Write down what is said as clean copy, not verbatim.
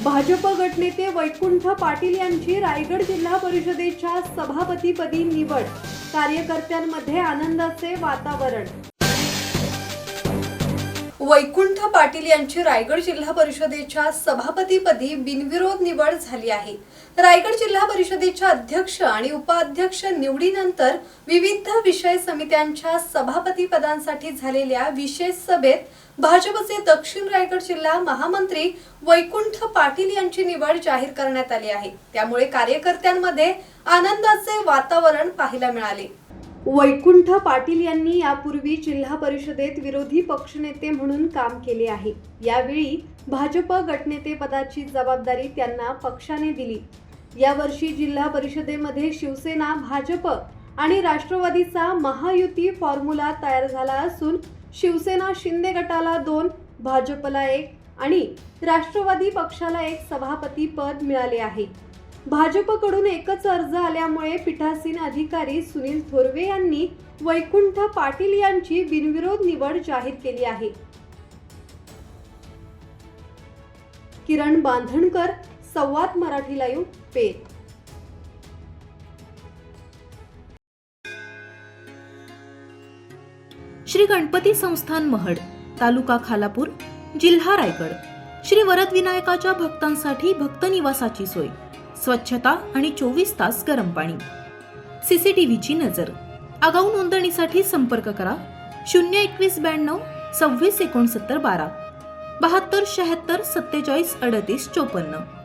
भाजप गटनेते वैकुंठ पाटील यांची रायगड जिल्हा परिषदेच्या सभापतीपदी निवड, कार्यकर्त्यांमध्ये आनंदाचे वातावरण। वैकुंठ पाटील यांची रायगड जिल्हा परिषदेच्या सभापतीपदी बिनविरोध निवड झाली आहे। रायगड जिल्हा परिषदेच्या अध्यक्ष आणि उपाध्यक्ष निवडीनंतर विविध विषय समित्यांच्या सभापती पदांसाठी झालेल्या विशेष सभेत भाजपचे दक्षिण रायगड जिल्हा महामंत्री वैकुंठ पाटील यांची निवड जाहीर करण्यात आली आहे। त्यामुळे कार्यकर्त्यांमध्ये आनंदाचे वातावरण पाहायला मिळाले। वैकुंठ पाटील यांनी यापूर्वी जिल्हा परिषदेत विरोधी पक्षनेते म्हणून काम केले आहे। यावेळी भाजप गटनेते पदाची जबाबदारी त्यांना पक्षाने दिली। यावर्षी जिल्हा परिषदेमध्ये शिवसेना, भाजप आणि राष्ट्रवादीचा महायुती फॉर्म्युला तयार झाला असून शिवसेना शिंदे गटाला 2, भाजपला 1 आणि राष्ट्रवादी पक्षाला 1 सभापती पद मिळाले आहे। भाजपकडून एकच अर्ज आल्यामुळे पीठासीन अधिकारी सुनील थोरवे यांनी वैकुंठ पाटील यांची बिनविरोध निवड जाहीर केली आहे। किरण बांधणकर, संवाद मराठी लाईव्ह, पेठ। श्री गणपती संस्थान महड, तालुका खालापूर, जिल्हा रायगड। श्री वरद विनायकाच्या भक्तांसाठी भक्त निवासाची सोय, स्वच्छता आणि 24 तास गरम पाणी, सीसीटीव्हीची नजर। आगाऊ नोंदणीसाठी संपर्क करा 02192 26 69 12 72 76 47 38 54।